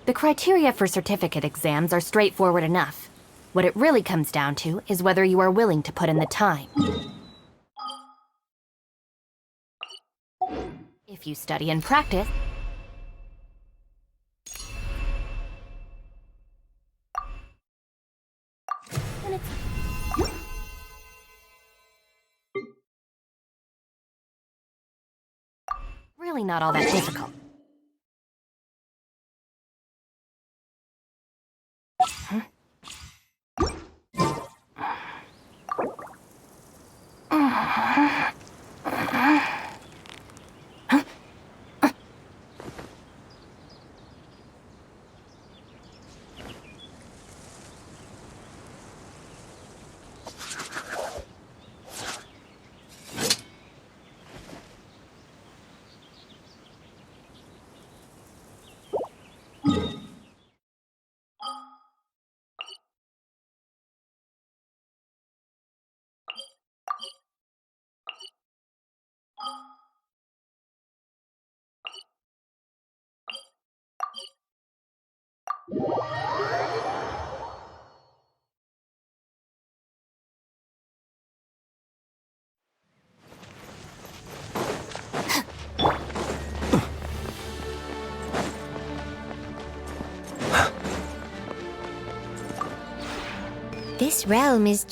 The criteria for certificate exams are straightforward enough. What it really comes down to is whether you are willing to put in the time. If you study and practice, then it's really not all that difficult. This realm is...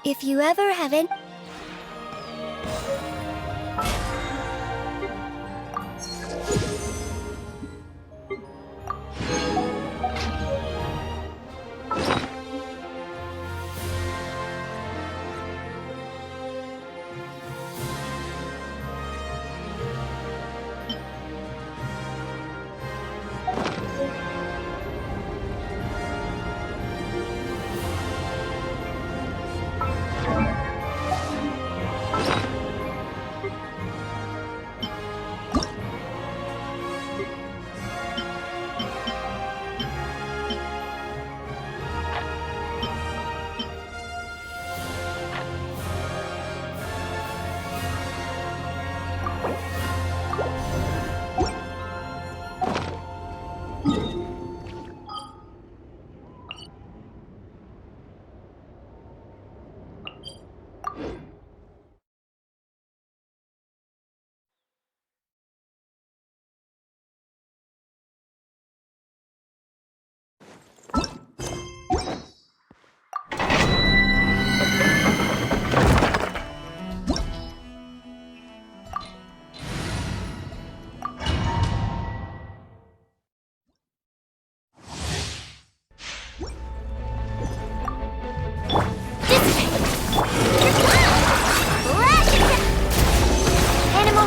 If you ever haven't...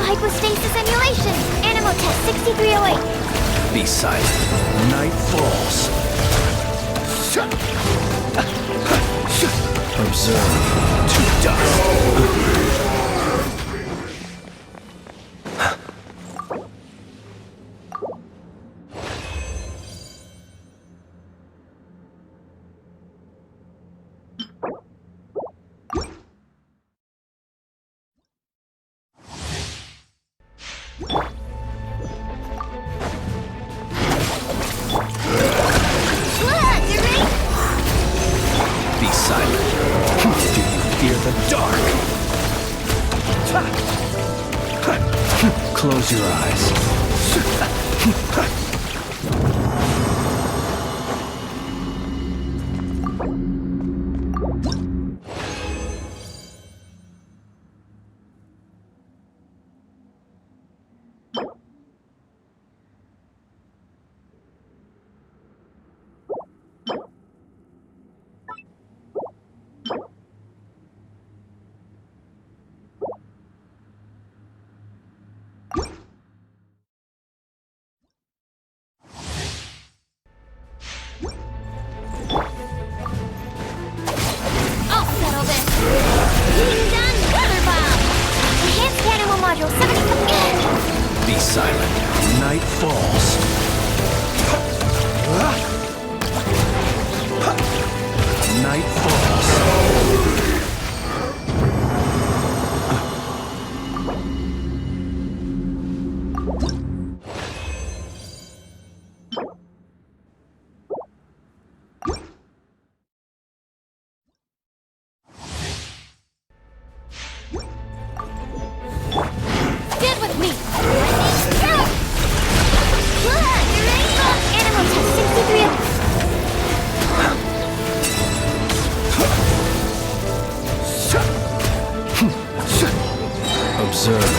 Hypostasis emulation! Animal test 6308! Be silent. Night falls. Observe to dust. Be silent. Do you fear the dark? Close your eyes. module 70. Be silent. Night falls. Night falls. Stand with me! Animal test 63. Observe.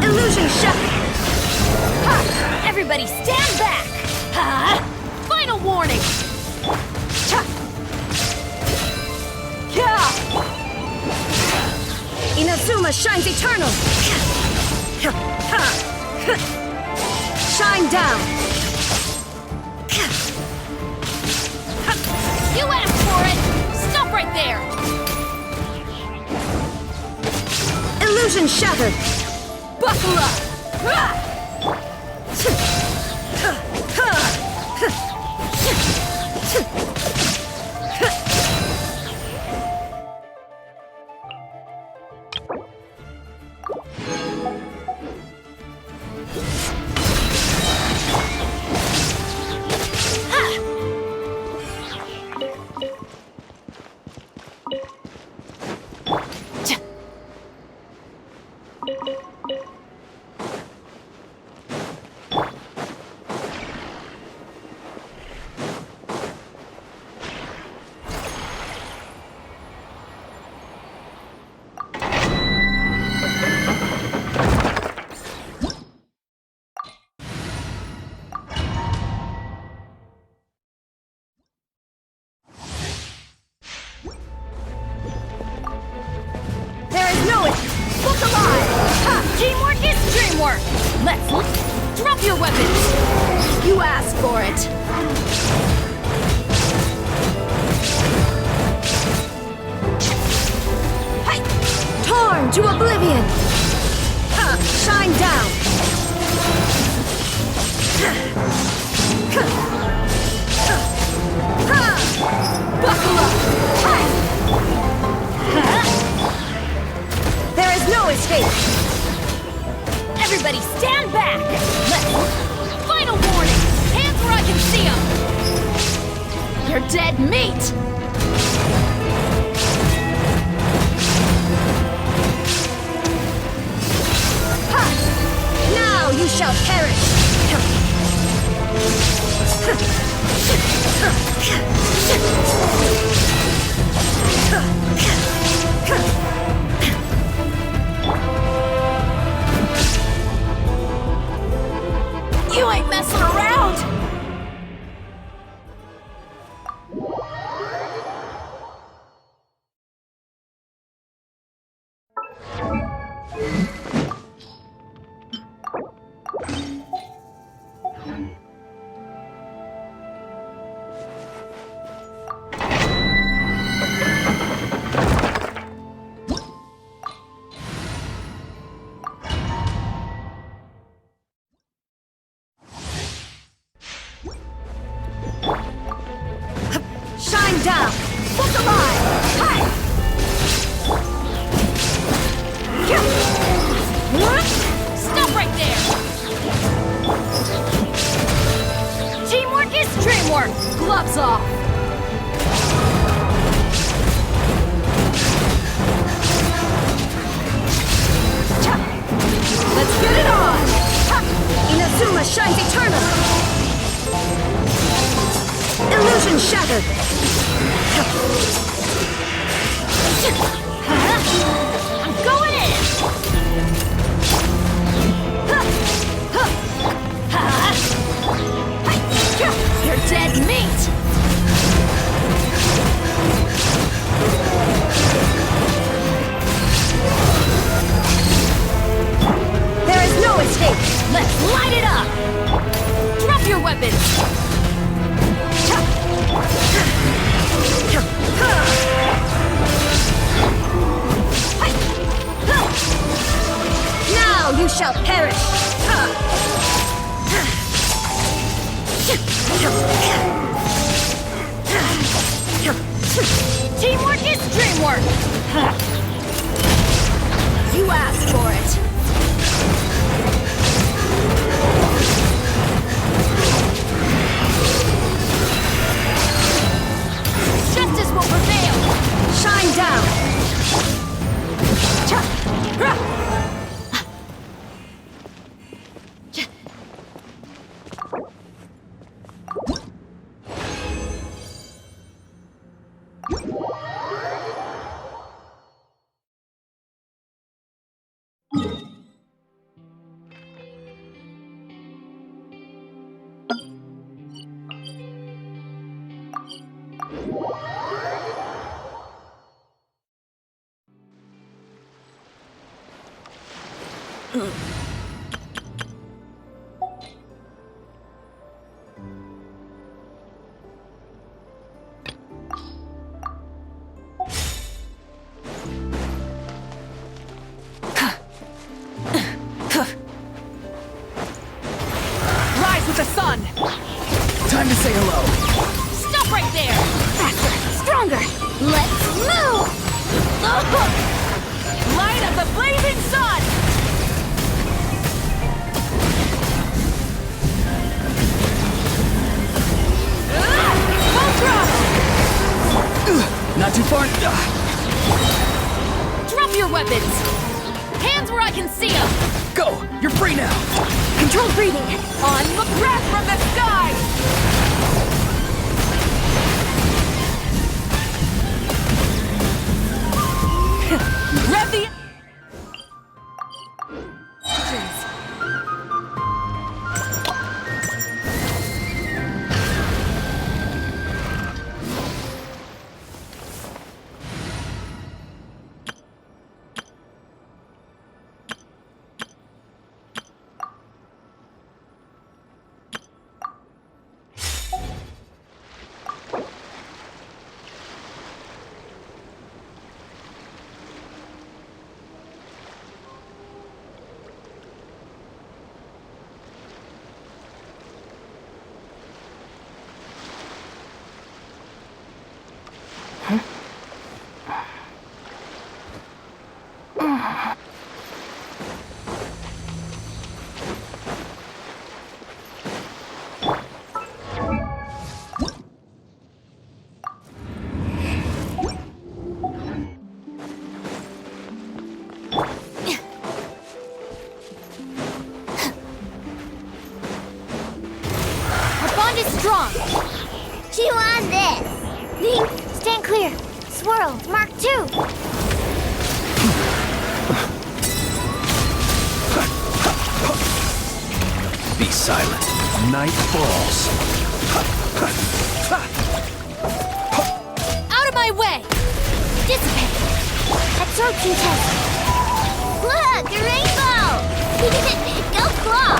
Illusion shot! Ha! Everybody stand back! Ha! Final warning! Cha! Yeah! Inazuma shines eternal! Shine down! You asked for it! Stop right there! Illusion shattered! Buckle up! work! Let's drop your weapons! You asked for it! Hi! Torn to oblivion! Ha! Shine down! Ha! Buckle up! Hi! There is no escape! Everybody stand back! Let's... Final warning! Hands where I can see them! You're dead meat! Ha! Now you shall perish! You ain't messing around! Shine down! Look alive! Hi! Stop right there! Teamwork is dreamwork! Gloves off! Let's get it on! Inazuma shines eternal! Illusion shattered! I'm going in! You're dead meat! There is no escape! Let's light it up! Drop your weapons! Now you shall perish! Teamwork is dreamwork! You asked for it! Justice will prevail! Shine down! Rise with the sun! Time to say hello. Stop right there! Faster! Stronger! Let's move! Light of the blazing sun! Full throttle! Not too far. Drop your weapons! Hands where I can see them! Go! You're free now! Controlled breathing! On the breath from the sky! Rev the... bond is strong. Chew on this. Link, stand clear. Swirl, Mark 2. Be silent. Night falls. Out of my way! Dissipate. Absorption test. Look, a rainbow! Go claw!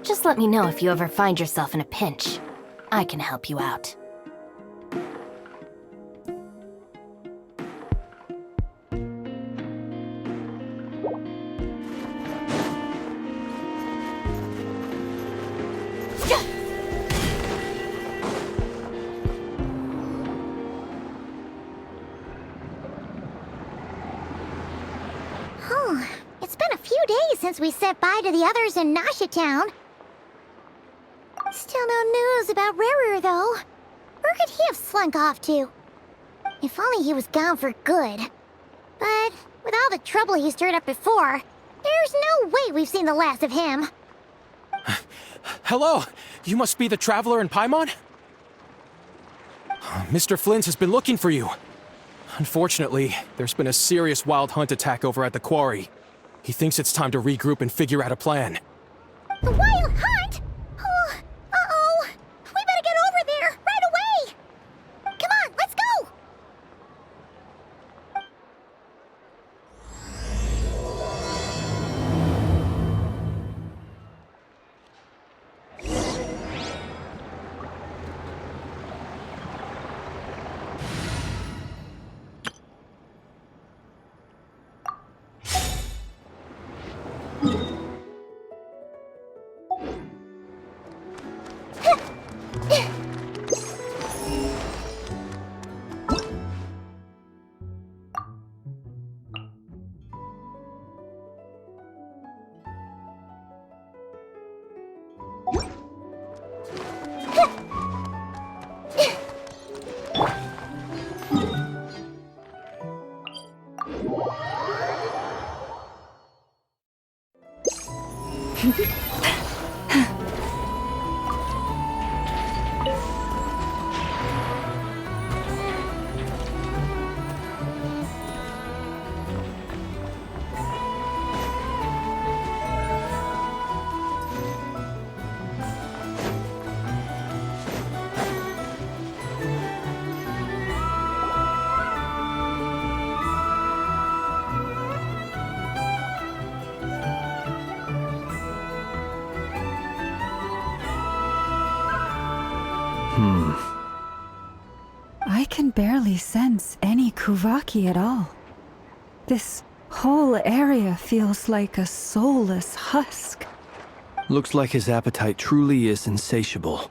Just let me know if you ever find yourself in a pinch. I can help you out. Oh, it's been a few days since we said bye to the others in Nasha Town. Still no news about Rarer, though. Where could he have slunk off to? If only he was gone for good. But with all the trouble he stirred up before, there's no way we've seen the last of him. Hello! You must be the traveler in Paimon? Mr. Flint has been looking for you. Unfortunately, there's been a serious wild hunt attack over at the quarry. He thinks it's time to regroup and figure out a plan. The wild hunt? Oh, uh-oh. We better get over there, right away! Come on, let's go! I can barely sense any Kuvaki at all. This whole area feels like a soulless husk. Looks like his appetite truly is insatiable.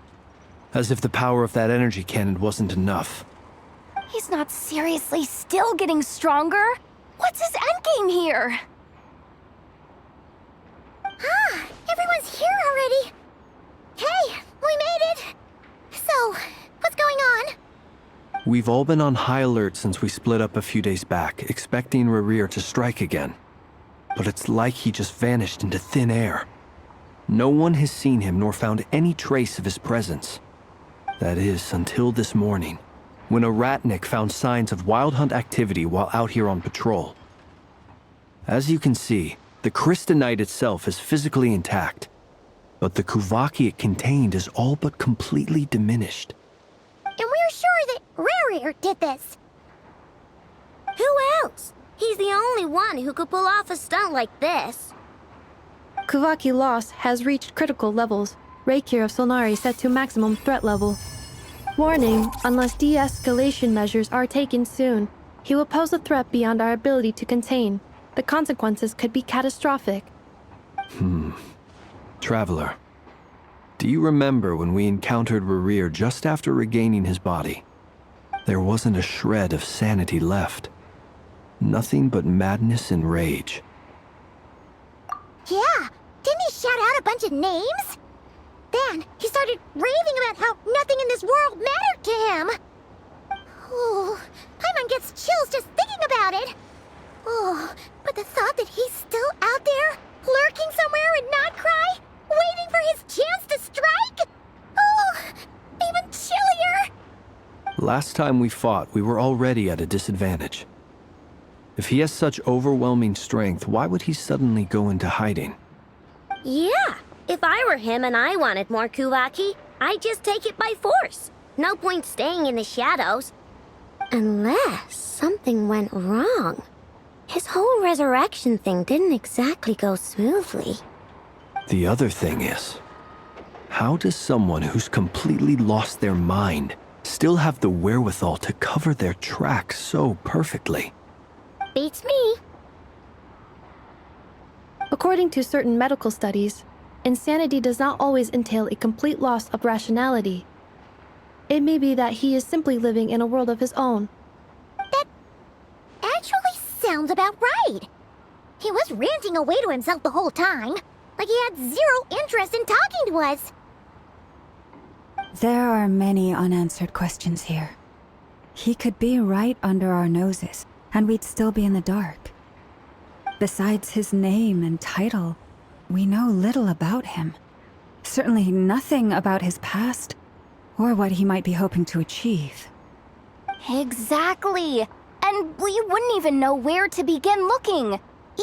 As if the power of that energy cannon wasn't enough. He's not seriously still getting stronger? What's his endgame here? Ah, everyone's here already. Hey, we made it. So, what's going on? We've all been on high alert since we split up a few days back, expecting Rerir to strike again. But it's like he just vanished into thin air. No one has seen him nor found any trace of his presence. That is, until this morning, when a Ratnik found signs of Wild Hunt activity while out here on patrol. As you can see, the Crystonite itself is physically intact, but the Kuvaki it contained is all but completely diminished. And we're sure that Rerir did this. Who else? He's the only one who could pull off a stunt like this. Kuvaki loss has reached critical levels. Reikir of Solnari set to maximum threat level. Warning, unless de-escalation measures are taken soon, he will pose a threat beyond our ability to contain. The consequences could be catastrophic. Traveler, do you remember when we encountered Rerir just after regaining his body? There wasn't a shred of sanity left. Nothing but madness and rage. Yeah, didn't he shout out a bunch of names? Then he started raving about how nothing in this world mattered to him. Oh, Paimon gets chills just thinking about it. Oh, but the thought that he's still out there, lurking somewhere in Nodcry, waiting for his chance to strike? Oh, even chillier. Last time we fought, we were already at a disadvantage. If he has such overwhelming strength, why would he suddenly go into hiding? Yeah, if I were him and I wanted more Kuvaki, I'd just take it by force. No point staying in the shadows. Unless something went wrong. His whole resurrection thing didn't exactly go smoothly. The other thing is, how does someone who's completely lost their mind still have the wherewithal to cover their tracks so perfectly? Beats me. According to certain medical studies, insanity does not always entail a complete loss of rationality. It may be that he is simply living in a world of his own. That actually sounds about right. He was ranting away to himself the whole time, like he had zero interest in talking to us. There are many unanswered questions here. He could be right under our noses, and we'd still be in the dark. Besides his name and title, we know little about him. Certainly nothing about his past, or what he might be hoping to achieve. Exactly. And we wouldn't even know where to begin looking.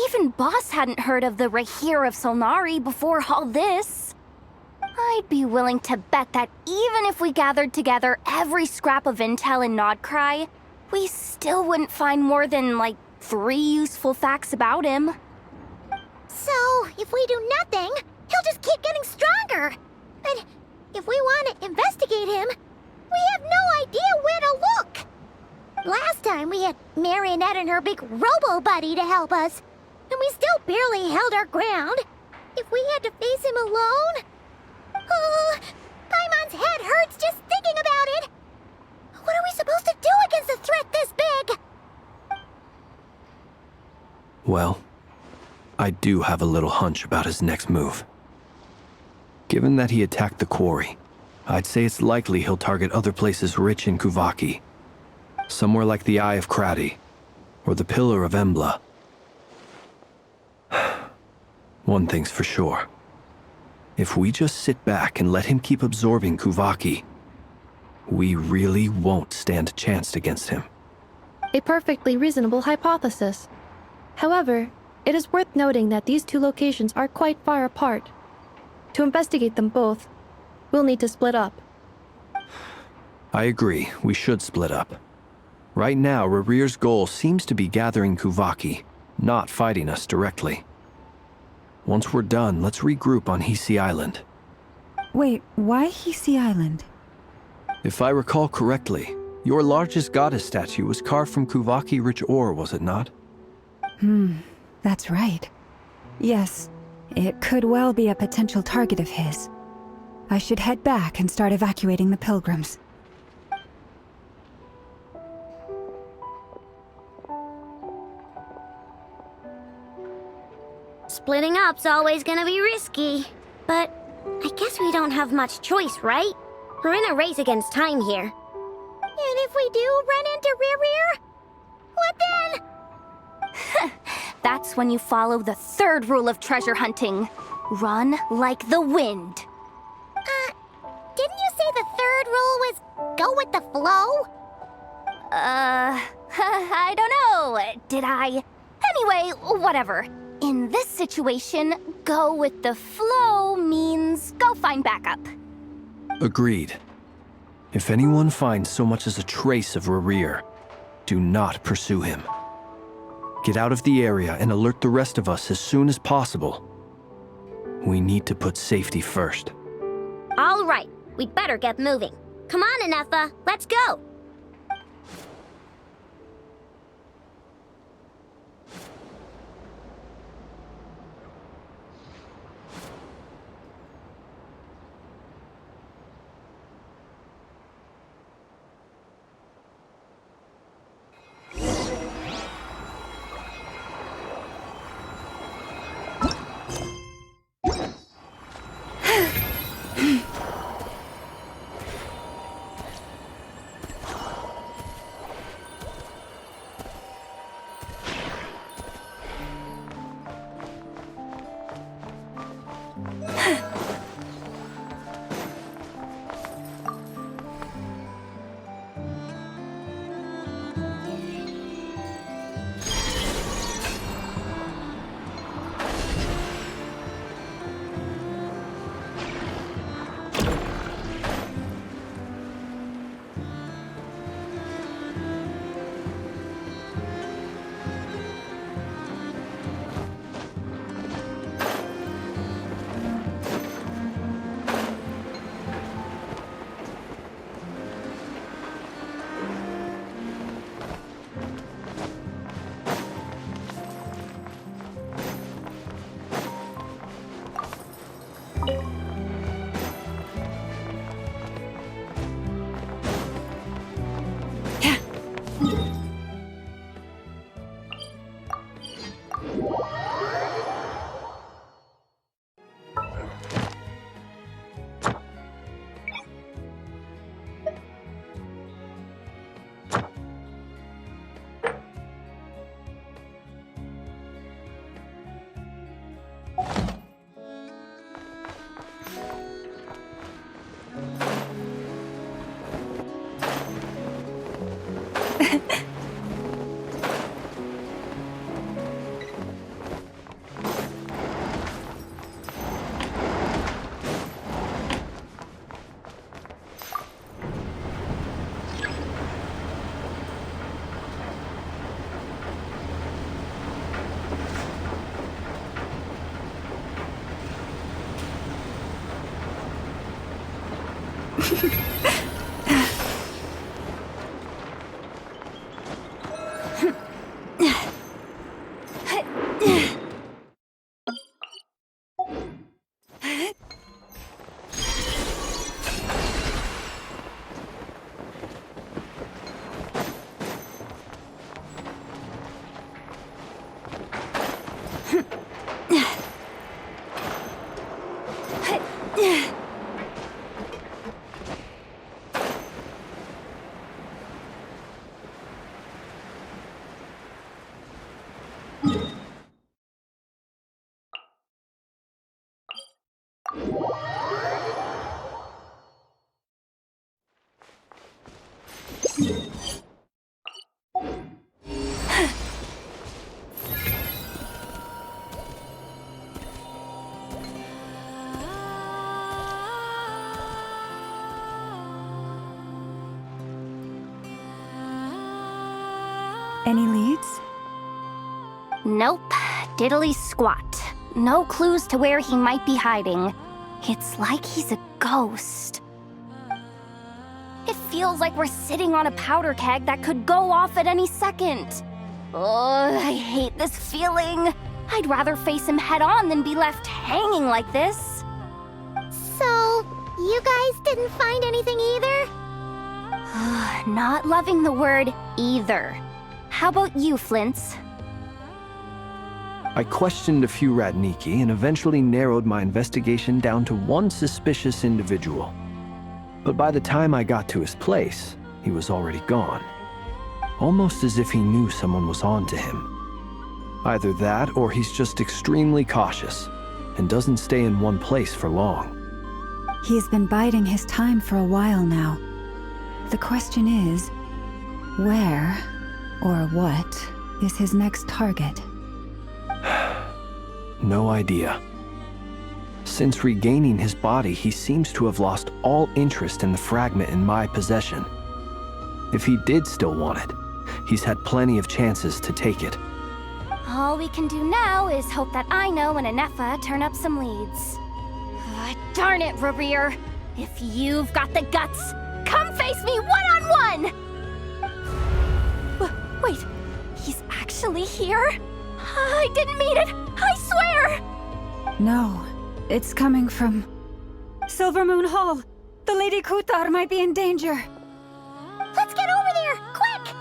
Even Boss hadn't heard of the Reikir of Solnari before all this. I'd be willing to bet that even if we gathered together every scrap of intel in Nodcry, we still wouldn't find more than, like, 3 useful facts about him. So, if we do nothing, he'll just keep getting stronger. And if we want to investigate him, we have no idea where to look. Last time we had Marionette and her big robo-buddy to help us, and we still barely held our ground. If we had to face him alone... Oh, Paimon's head hurts just thinking about it. What are we supposed to do against a threat this big? Well, I do have a little hunch about his next move. Given that he attacked the quarry, I'd say it's likely he'll target other places rich in Kuvaki. Somewhere like the Eye of Krati, or the Pillar of Embla. One thing's for sure. If we just sit back and let him keep absorbing Kuvaki, we really won't stand a chance against him. A perfectly reasonable hypothesis. However, it is worth noting that these two locations are quite far apart. To investigate them both, we'll need to split up. I agree, we should split up. Right now, Rerir's goal seems to be gathering Kuvaki, not fighting us directly. Once we're done, let's regroup on Hisi Island. Wait, why Hisi Island? If I recall correctly, your largest goddess statue was carved from Kuvaki-rich ore, was it not? That's right. Yes, it could well be a potential target of his. I should head back and start evacuating the pilgrims. Splitting up's always gonna be risky. But I guess we don't have much choice, right? We're in a race against time here. And if we I do run into Rear, what then? That's when you follow the third rule of treasure hunting. Run like the wind. Didn't you say the third rule was go with the flow? I don't know. Did I? Anyway, whatever. In this situation, go with the flow means go find backup. Agreed. If anyone finds so much as a trace of Rerir, do not pursue him. Get out of the area and alert the rest of us as soon as possible. We need to put safety first. All right, we'd better get moving. Come on, Anefa, let's go. Any leads? Nope. Diddly squat. No clues to where he might be hiding. It's like he's a ghost. It feels like we're sitting on a powder keg that could go off at any second. Oh, I hate this feeling. I'd rather face him head on than be left hanging like this. So, you guys didn't find anything either? Not loving the word either. How about you, Flintz? I questioned a few Ratniki and eventually narrowed my investigation down to one suspicious individual. But by the time I got to his place, he was already gone. Almost as if he knew someone was on to him. Either that, or he's just extremely cautious and doesn't stay in one place for long. He's been biding his time for a while now. The question is, where or what is his next target? No idea. Since regaining his body, he seems to have lost all interest in the fragment in my possession. If he did still want it, he's had plenty of chances to take it. All we can do now is hope that Aino and Anefa turn up some leads. Darn it, Rerir. If you've got the guts, come face me one-on-one! Wait, he's actually here? I didn't mean it, I swear! No, it's coming from Silvermoon Hall. The Lady Kutar might be in danger. Let's get over there, quick!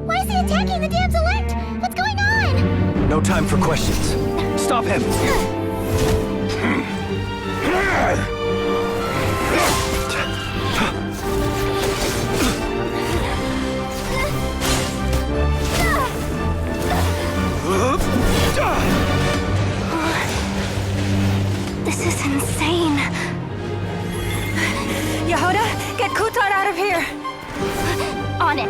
Why is he attacking the damselette? What's going on? No time for questions. Stop him! This is insane. Yehuda, get Kutar out of here! On it.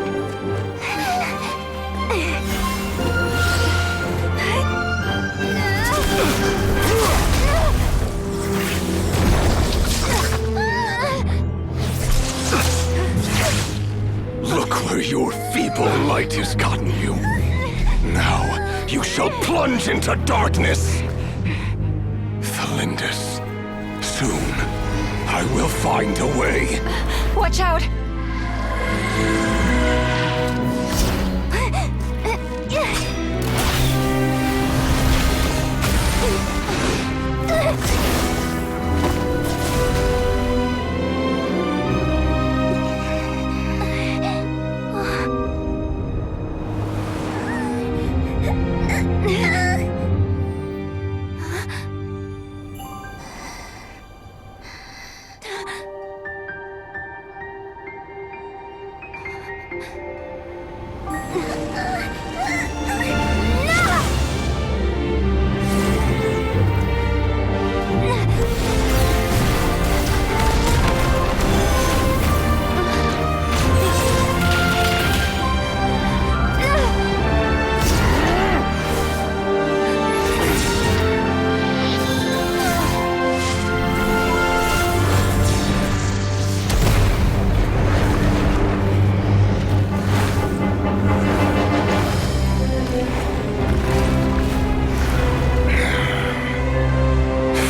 Look where your feeble light has gotten you. Now, you shall plunge into darkness. Thalindus, soon, I will find a way. Watch out!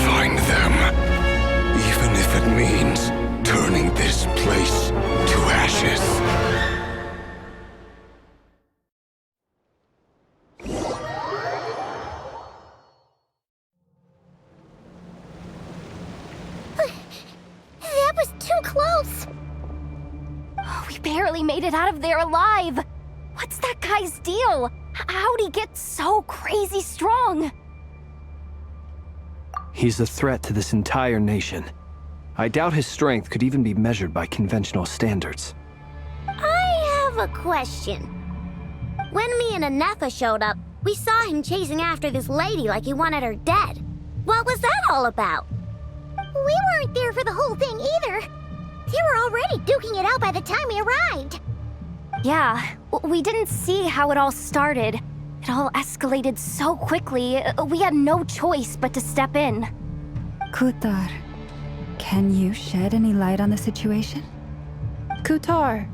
Find them, even if it means turning this place to ashes. That was too close. We barely made it out of there alive. What's that guy's deal? How'd he get so crazy strong? He's a threat to this entire nation. I doubt his strength could even be measured by conventional standards. I have a question. When me and Anefa showed up, we saw him chasing after this lady like he wanted her dead. What was that all about? We weren't there for the whole thing either. They were already duking it out by the time we arrived. Yeah, we didn't see how it all started. It all escalated so quickly, we had no choice but to step in. Kutar, can you shed any light on the situation? Kutar.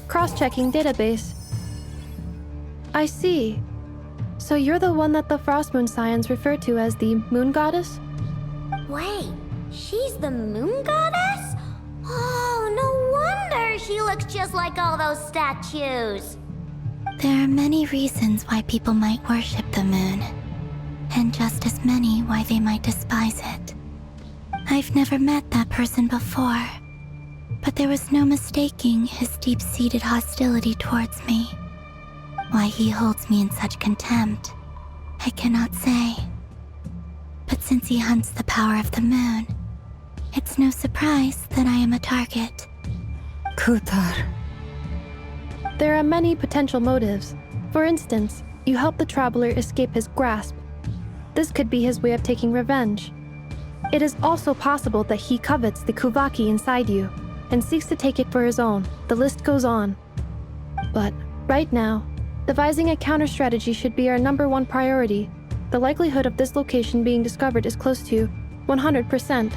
Cross-checking database. I see. So you're the one that the Frost Moon Scions refer to as the Moon Goddess? Wait, she's the moon goddess? Oh, no wonder she looks just like all those statues. There are many reasons why people might worship the moon, and just as many why they might despise it. I've never met that person before, but there was no mistaking his deep-seated hostility towards me. Why he holds me in such contempt, I cannot say. But since he hunts the power of the moon, it's no surprise that I am a target. Kuthar. There are many potential motives. For instance, you help the Traveler escape his grasp. This could be his way of taking revenge. It is also possible that he covets the Kuvaki inside you and seeks to take it for his own. The list goes on. But right now, devising a counter-strategy should be our #1 priority. The likelihood of this location being discovered is close to 100%.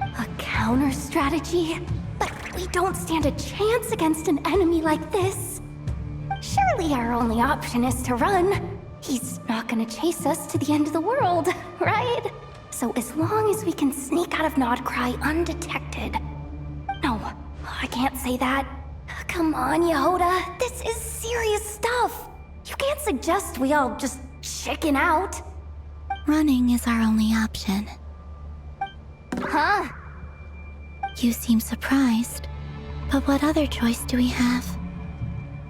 A counter strategy? But we don't stand a chance against an enemy like this. Surely our only option is to run. He's not gonna chase us to the end of the world, right? So as long as we can sneak out of Nodcry undetected. No, I can't say that. Come on, Yehoda. This is serious stuff. You can't suggest we all just chicken out. Running is our only option. Huh? You seem surprised, but what other choice do we have?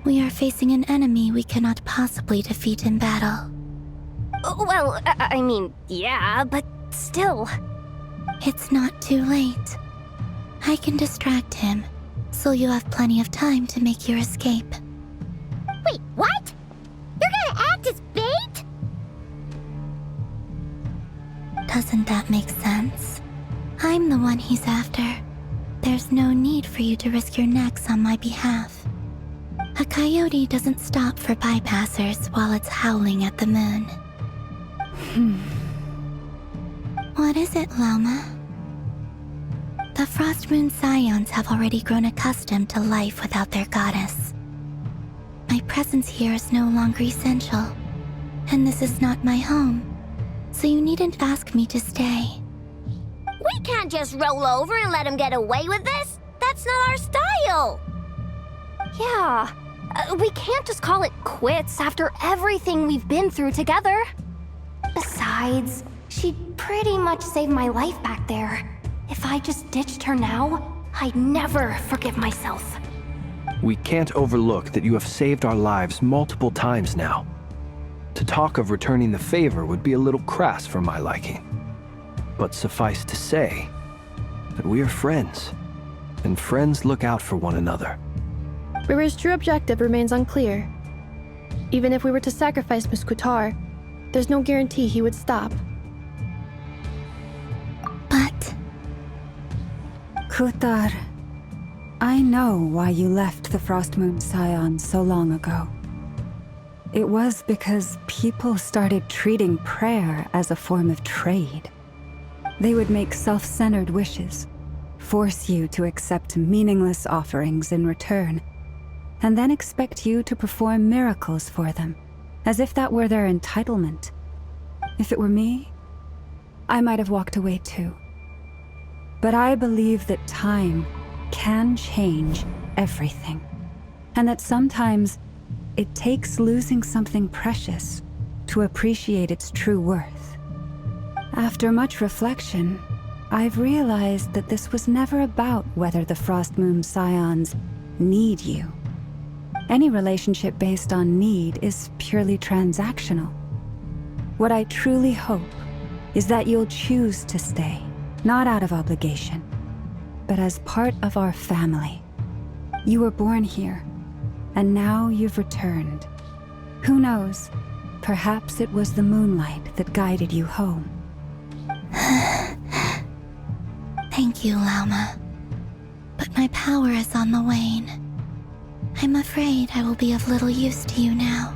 We are facing an enemy we cannot possibly defeat in battle. Well, I mean, yeah, but still. It's not too late. I can distract him, so you have plenty of time to make your escape. Wait, what? You're gonna act as bait? Doesn't that make sense? I'm the one he's after. There's no need for you to risk your necks on my behalf. A coyote doesn't stop for bypassers while it's howling at the moon. What is it, Loma? The Frost Moon Scions have already grown accustomed to life without their goddess. My presence here is no longer essential, and this is not my home, so you needn't ask me to stay. We can't just roll over and let him get away with this. That's not our style. Yeah, we can't just call it quits after everything we've been through together. Besides, she pretty much saved my life back there. If I just ditched her now, I'd never forgive myself. We can't overlook that you have saved our lives multiple times now. To talk of returning the favor would be a little crass for my liking. But suffice to say that we are friends, and friends look out for one another. River's true objective remains unclear. Even if we were to sacrifice Miss Kuthar, there's no guarantee he would stop. But Kuthar, I know why you left the Frost Moon Scions so long ago. It was because people started treating prayer as a form of trade. They would make self-centered wishes, force you to accept meaningless offerings in return, and then expect you to perform miracles for them, as if that were their entitlement. If it were me, I might have walked away too. But I believe that time can change everything, and that sometimes it takes losing something precious to appreciate its true worth. After much reflection, I've realized that this was never about whether the Frost Moon Scions need you. Any relationship based on need is purely transactional. What I truly hope is that you'll choose to stay, not out of obligation, but as part of our family. You were born here, and now you've returned. Who knows? Perhaps it was the moonlight that guided you home. thank you, Lauma. But my power is on the wane. I'm afraid I will be of little use to you now.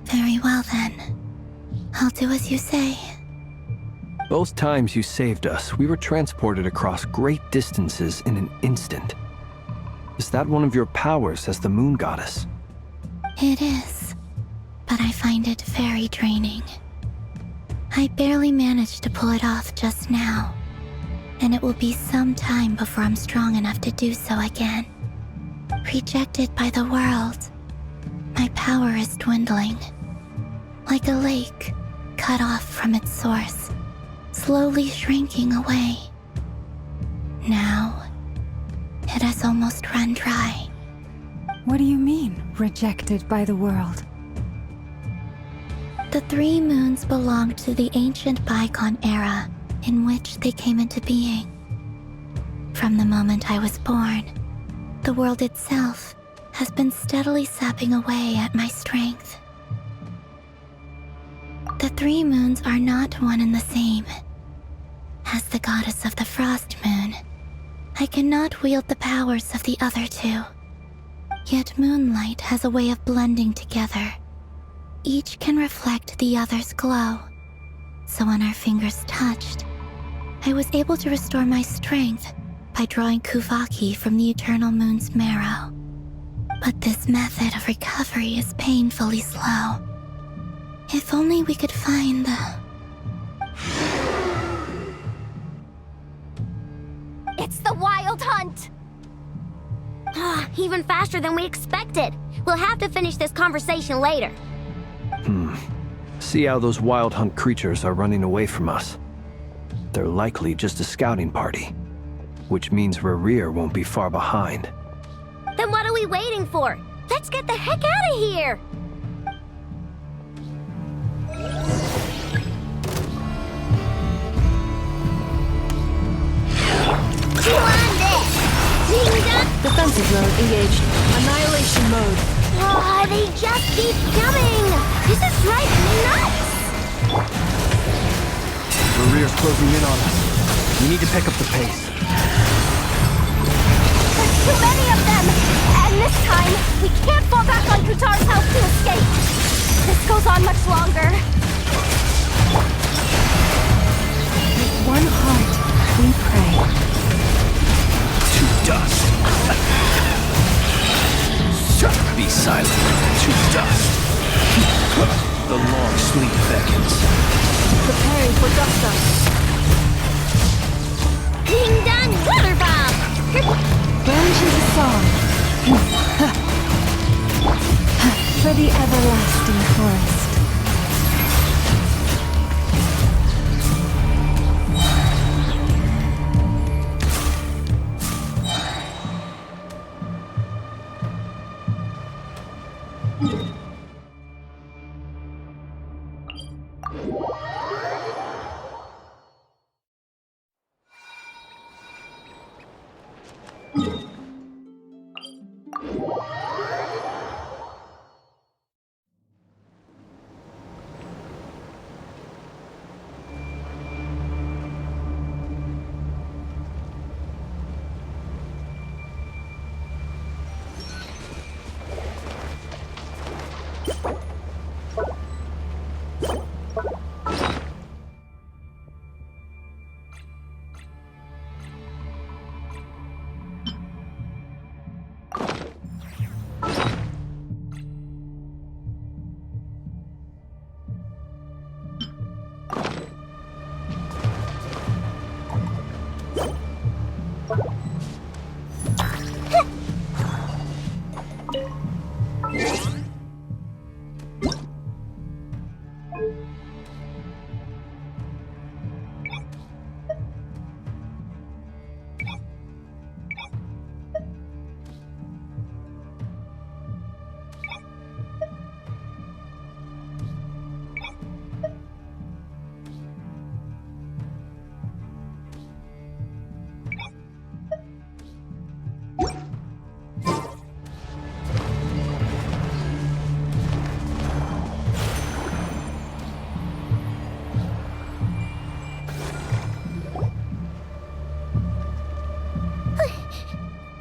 Very well then. I'll do as you say. Both times you saved us, we were transported across great distances in an instant. Is that one of your powers as the Moon Goddess? It is, but I find it very draining. I barely managed to pull it off just now, and it will be some time before I'm strong enough to do so again. Rejected by the world, my power is dwindling. Like a lake cut off from its source, slowly shrinking away. Now, it has almost run dry. What do you mean, rejected by the world? The 3 moons belonged to the ancient bygone era in which they came into being. From the moment I was born, the world itself has been steadily sapping away at my strength. The 3 moons are not one and the same. As the goddess of the Frost Moon, I cannot wield the powers of the other 2. Yet moonlight has a way of blending together. Each can reflect the other's glow. So when our fingers touched, I was able to restore my strength by drawing Kuvaki from the eternal moon's marrow. But this method of recovery is painfully slow. If only we could find the... It's the Wild Hunt! Even faster than we expected. We'll have to finish this conversation later. See how those Wild Hunt creatures are running away from us. They're likely just a scouting party, which means Rerir won't be far behind. Then what are we waiting for? Let's get the heck out of here! Defensive mode engaged. Annihilation mode. Oh, they just keep coming! This is driving me nuts! Rerir's closing in on us. We need to pick up the pace. There's too many of them! And this time, we can't fall back on Kutar's house to escape! This goes on much longer. With one heart, we pray. To dust. Be silent. To dust. The long sleep beckons. Preparing for dust up. Ding dong water bomb! Branches a song. For the everlasting forest.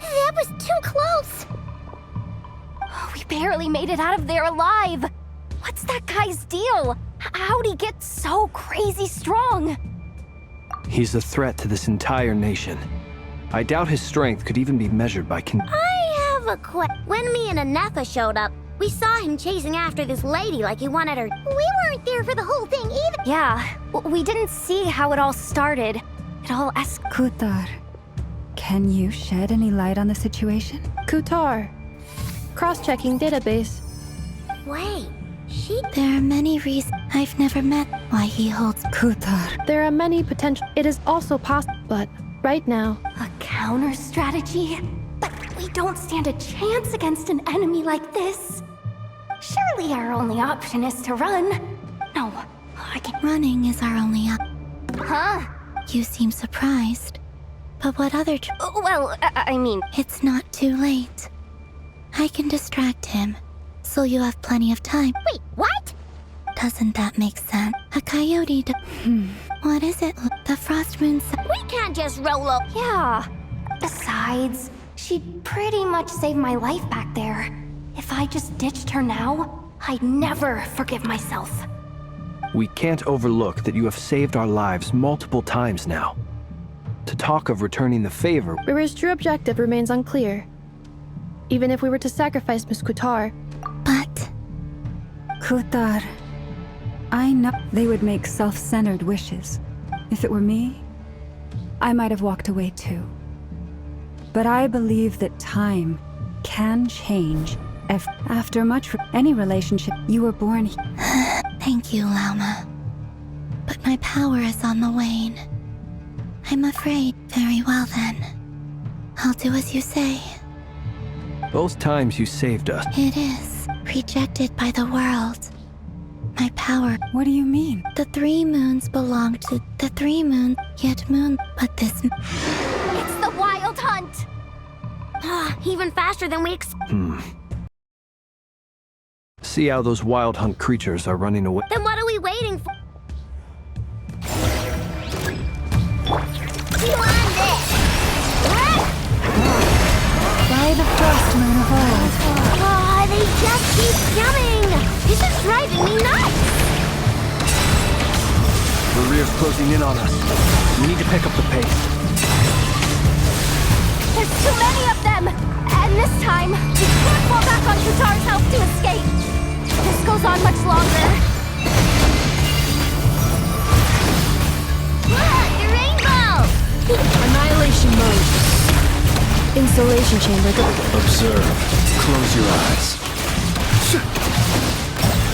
That was too close! We barely made it out of there alive. What's that guy's deal? How'd he get so crazy strong? He's a threat to this entire nation. I doubt his strength could even be measured by I have a question. When me and Anefa showed up, We saw him chasing after this lady like he wanted her. We weren't there for the whole thing either. Yeah, we didn't see how it all started. It all Kutar, can you shed any light on the situation? Kutar. Cross-checking database. Wait, There are many reasons I've never met why he holds. Kutar. There are many potential. It is also possible, but right now, a counter strategy? But we don't stand a chance against an enemy like this. Surely our only option is to run. No, I can't. Running is our only Huh? You seem surprised. But what other Well, I mean, It's not too late. I can distract him, so you have plenty of time. wait, what? Doesn't that make sense? A coyote What is it? The frost moon We can't just roll up. yeah. Besides, she'd pretty much saved my life back there. If I just ditched her now, I'd never forgive myself. We can't overlook that you have saved our lives multiple times now. To talk of returning the favor, Riri's true objective remains unclear. Even if we were to sacrifice Miss Kutar, But Kutar. I know they would make self-centered wishes. If it were me, I might have walked away too. But I believe that time can change. After any relationship, you were born thank you, Lauma. But my power is on the wane. I'm afraid. Very well then. I'll do as you say. both times you saved us. It is rejected by the world. My power. What do you mean? The 3 moons belong to the 3 moons, yet moon. But this. It's the Wild Hunt! Even faster than we expected. See how those wild hunt creatures are running away. Then what are we waiting for? You want this? By the frost moon of old. Oh, they just keep coming! This is driving me nuts! The rear's closing in on us. We need to pick up the pace. There's too many of them! And this time, we can't fall back on Kutar's help to escape! This goes on much longer. Look, the rainbow! annihilation mode. Insulation chamber. Observe. Close your eyes.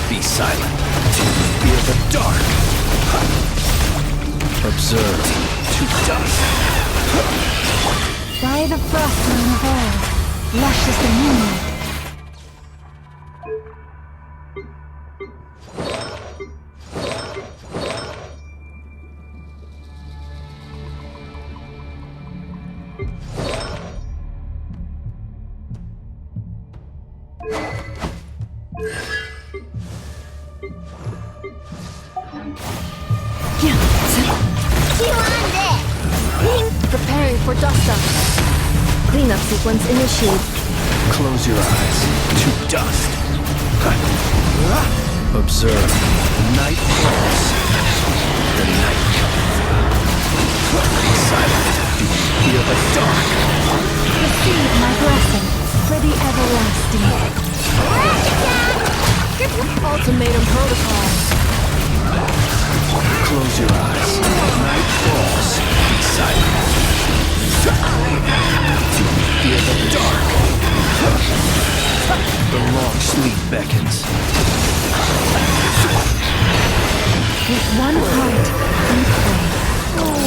Be silent. Fear the dark. Observe. To dust. By the frost moon of old. Luscious and moonlight. You want this? Preparing for dust up. Cleanup sequence initiated. Close your eyes. To dust. Observe. Night falls. The night comes. Be silent. Do you feel the dark? Receive my blessing for the everlasting. Ultimatum protocol. Close your eyes. Night falls. Be silent. Do you feel the dark? The long sleep beckons. With one heart, we pray.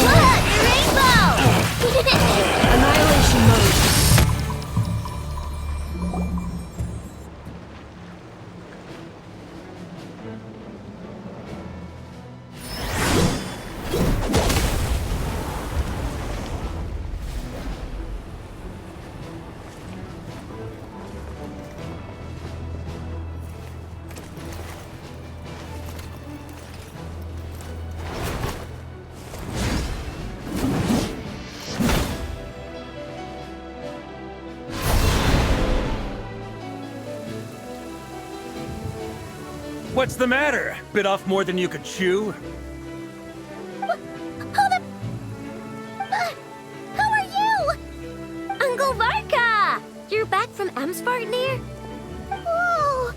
Look, the rainbow! Annihilation mode. What's the matter? Bit off more than you could chew? How are you? Uncle Varka! You're back from Amsvartnir? Whoa!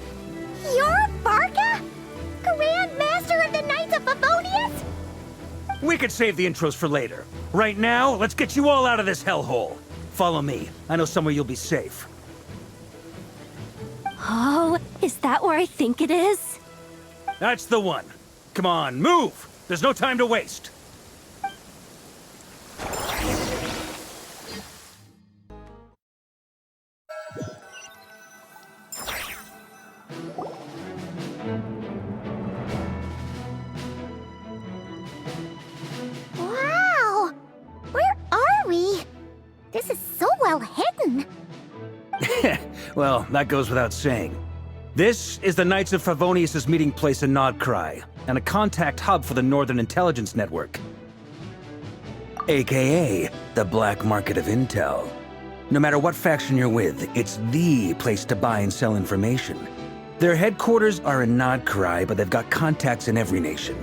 We could save the intros for later. Right now, let's get you all out of this hellhole. Follow me. I know somewhere you'll be safe. Oh, is that where I think it is? That's the one. Come on, move! There's no time to waste. Wow! Where are we? This is so well hidden. Well, that goes without saying. This is the Knights of Favonius' meeting place in Nodcry, and a contact hub for the Northern Intelligence Network. AKA, the black market of intel. No matter what faction you're with, it's the place to buy and sell information. Their headquarters are in Nodcry, but they've got contacts in every nation.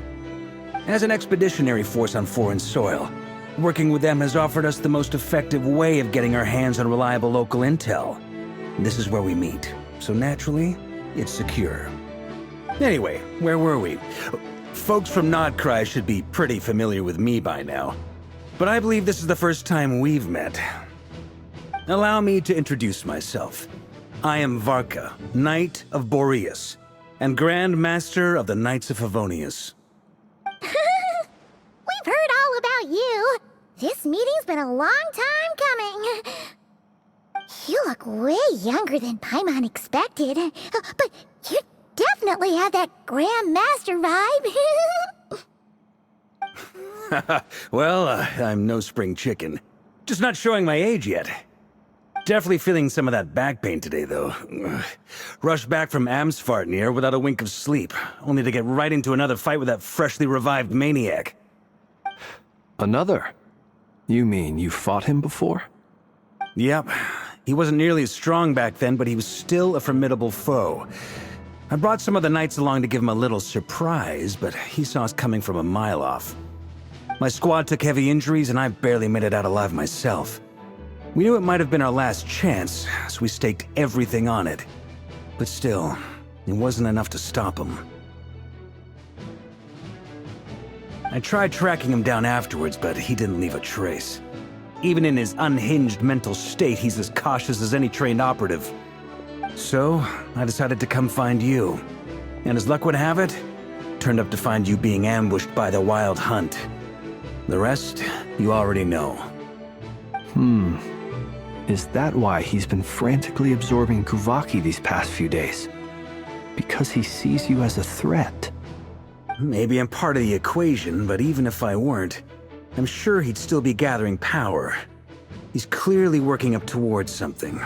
As an expeditionary force on foreign soil, working with them has offered us the most effective way of getting our hands on reliable local intel. This is where we meet, so naturally, it's secure. Anyway, where were we? Folks from Nodcry should be pretty familiar with me by now, but I believe this is the first time we've met. Allow me to introduce myself. I am Varka, Knight of Boreas, and Grand Master of the Knights of Favonius. We've heard all about you. This meeting's been a long time coming. You look way younger than Paimon expected, but you definitely have that Grand Master vibe. Well, I'm no spring chicken. Just not showing my age yet. Definitely feeling some of that back pain today, though. Rushed back from Amsfartnir without a wink of sleep, only to get right into another fight with that freshly revived maniac. Another? You mean you fought him before? Yep. He wasn't nearly as strong back then, but he was still a formidable foe. I brought some of the knights along to give him a little surprise, but he saw us coming from a mile off. My squad took heavy injuries, and I barely made it out alive myself. We knew it might have been our last chance, so we staked everything on it. But still, it wasn't enough to stop him. I tried tracking him down afterwards, but he didn't leave a trace. Even in his unhinged mental state, he's as cautious as any trained operative. So, I decided to come find you. And as luck would have it, turned up to find you being ambushed by the Wild Hunt. The rest, you already know. Is that why he's been frantically absorbing Kuvaki these past few days? Because he sees you as a threat? Maybe I'm part of the equation, but even if I weren't, I'm sure he'd still be gathering power. He's clearly working up towards something.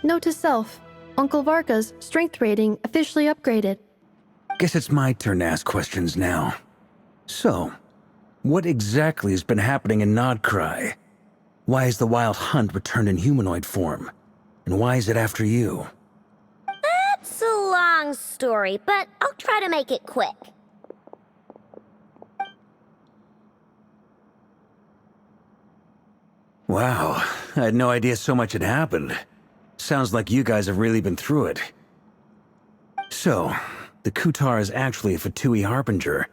Note to self, Uncle Varka's strength rating officially upgraded. Guess it's my turn to ask questions now. So, what exactly has been happening in Nodcry? Why is the Wild Hunt returned in humanoid form? And why is it after you? That's a long story, but I'll try to make it quick. Wow, I had no idea so much had happened. Sounds like you guys have really been through it. So, the Kutar is actually a Fatui Harbinger.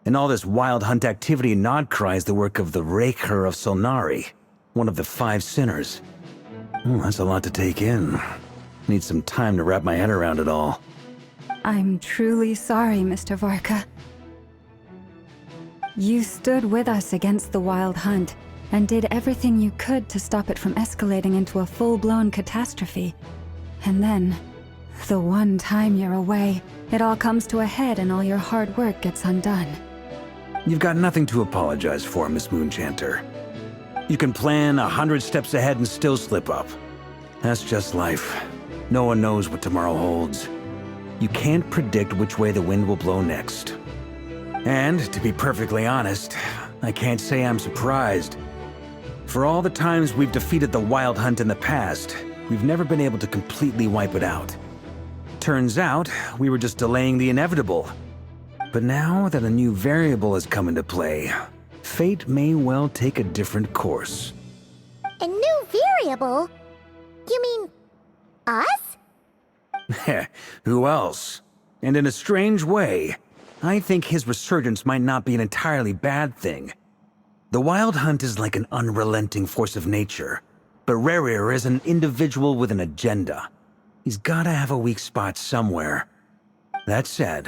And all this Wild Hunt activity in Nodcry is the work of the Raker of Solnari, one of the 5 sinners. That's a lot to take in. Need some time to wrap my head around it all. I'm truly sorry, Mr. Varka. You stood with us against the Wild Hunt, and did everything you could to stop it from escalating into a full-blown catastrophe. And then, the one time you're away, it all comes to a head and all your hard work gets undone. You've got nothing to apologize for, Miss Moonchanter. You can plan 100 steps ahead and still slip up. That's just life. No one knows what tomorrow holds. You can't predict which way the wind will blow next. And, to be perfectly honest, I can't say I'm surprised. For all the times we've defeated the Wild Hunt in the past, we've never been able to completely wipe it out. Turns out, we were just delaying the inevitable. But now that a new variable has come into play, fate may well take a different course. A new variable? You mean us? Who else? And in a strange way, I think his resurgence might not be an entirely bad thing. The Wild Hunt is like an unrelenting force of nature, but Rerir is an individual with an agenda. He's gotta have a weak spot somewhere. That said,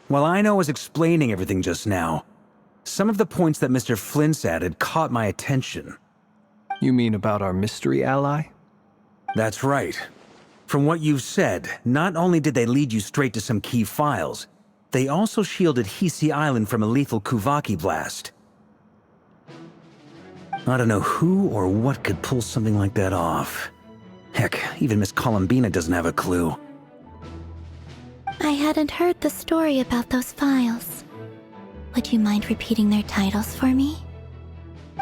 while Ino was explaining everything just now, some of the points that Mr. Flint's added caught my attention. You mean about our mystery ally? That's right. From what you've said, not only did they lead you straight to some key files, they also shielded Hisi Island from a lethal Kuvaki blast. I don't know who or what could pull something like that off. Heck, even Miss Columbina doesn't have a clue. I hadn't heard the story about those files. Would you mind repeating their titles for me?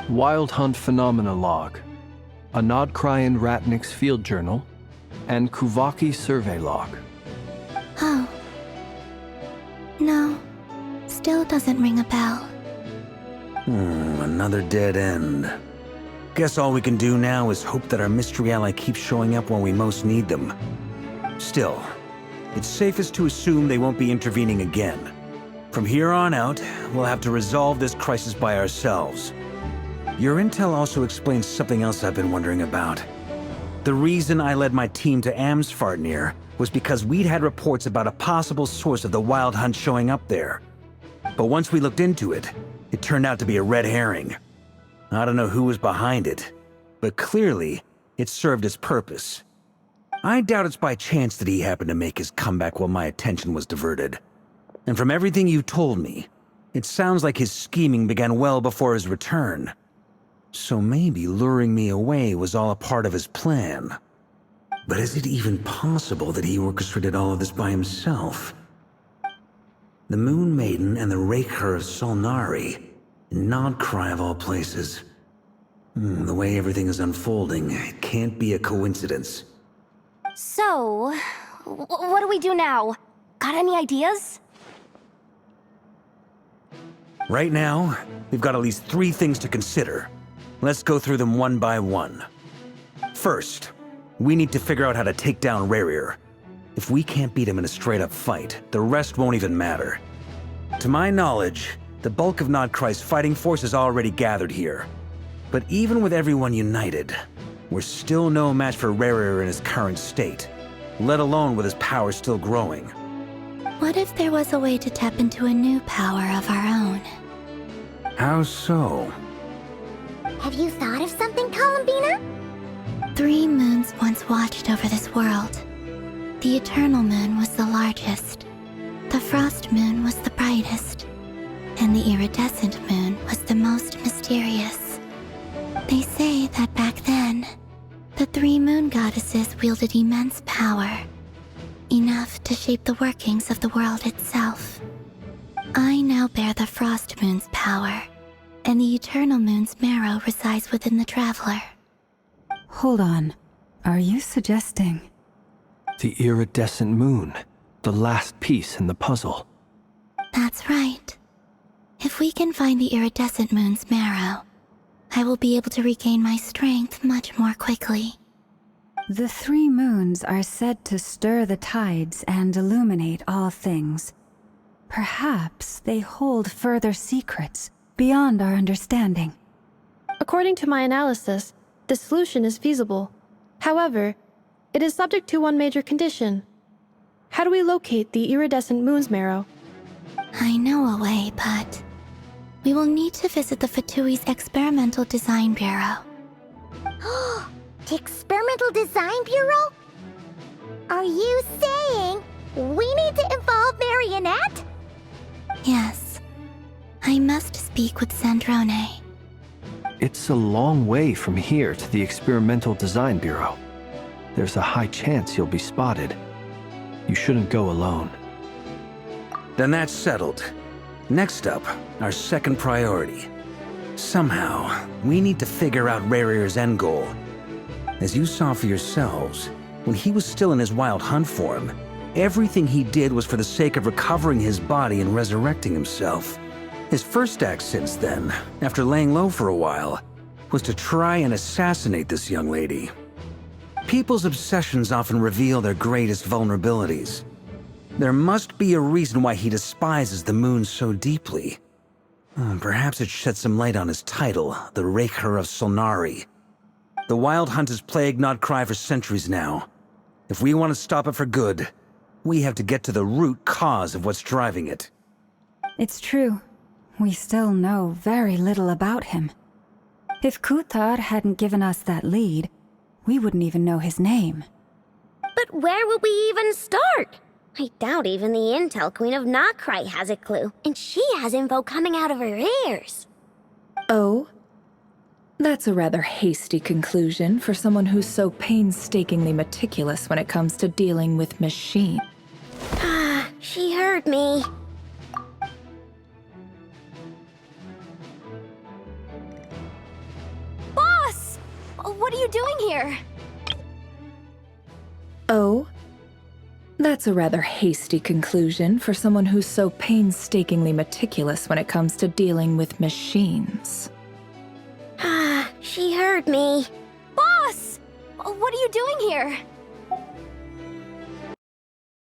Wild Hunt Phenomena Log, a Nodcrian Ratnik's Field Journal, and Kuvaki Survey Log. Oh. No. Still doesn't ring a bell. Another dead end. Guess all we can do now is hope that our mystery ally keeps showing up when we most need them. Still, it's safest to assume they won't be intervening again. From here on out, we'll have to resolve this crisis by ourselves. Your intel also explains something else I've been wondering about. The reason I led my team to Amsfartnir was because we'd had reports about a possible source of the Wild Hunt showing up there. But once we looked into it, it turned out to be a red herring. I don't know who was behind it, but clearly, it served its purpose. I doubt it's by chance that he happened to make his comeback while my attention was diverted. And from everything you told me, it sounds like his scheming began well before his return. So maybe luring me away was all a part of his plan. But is it even possible that he orchestrated all of this by himself? The Moon Maiden and the Raker of Solnari, Nodcry of all places. The way everything is unfolding, it can't be a coincidence. So, what do we do now? Got any ideas? Right now, we've got at least 3 things to consider. Let's go through them one by one. First, we need to figure out how to take down Rerir. If we can't beat him in a straight-up fight, the rest won't even matter. To my knowledge, the bulk of Nodcry's fighting force is already gathered here. But even with everyone united, we're still no match for Rerir in his current state, let alone with his power still growing. What if there was a way to tap into a new power of our own? How so? Have you thought of something, Columbina? 3 moons once watched over this world. The Eternal Moon was the largest. The Frost Moon was the brightest. And the Iridescent Moon was the most mysterious. They say that back then, the 3 moon goddesses wielded immense power. Enough to shape the workings of the world itself. I now bear the Frost Moon's power, and the Eternal Moon's marrow resides within the Traveler. Hold on. Are you suggesting? The Iridescent Moon, the last piece in the puzzle. That's right. If we can find the Iridescent Moon's marrow, I will be able to regain my strength much more quickly. The 3 moons are said to stir the tides and illuminate all things. Perhaps they hold further secrets beyond our understanding. According to my analysis, the solution is feasible. However, it is subject to one major condition. How do we locate the Iridescent Moon's marrow? I know a way, but we will need to visit the Fatui's Experimental Design Bureau. The Experimental Design Bureau? Are you saying we need to involve Marionette? Yes. I must speak with Sandrone. It's a long way from here to the Experimental Design Bureau. There's a high chance you'll be spotted. You shouldn't go alone. Then that's settled. Next up, our second priority. Somehow, we need to figure out Rerir's end goal. As you saw for yourselves, when he was still in his Wild Hunt form, everything he did was for the sake of recovering his body and resurrecting himself. His first act since then, after laying low for a while, was to try and assassinate this young lady. People's obsessions often reveal their greatest vulnerabilities. There must be a reason why he despises the moon so deeply. Perhaps it sheds some light on his title, the Raker of Solnari. The Wild Hunt has plagued Notcry for centuries now. If we want to stop it for good, we have to get to the root cause of what's driving it. It's true. We still know very little about him. If Kuthar hadn't given us that lead, we wouldn't even know his name. But where would we even start? I doubt even the Intel Queen of Notcry has a clue, and she has info coming out of her ears. Oh? That's a rather hasty conclusion for someone who's so painstakingly meticulous when it comes to dealing with machine. Ah, she heard me. Boss! What are you doing here? Oh? That's a rather hasty conclusion for someone who's so painstakingly meticulous when it comes to dealing with machines. Ah, she heard me. Boss! What are you doing here?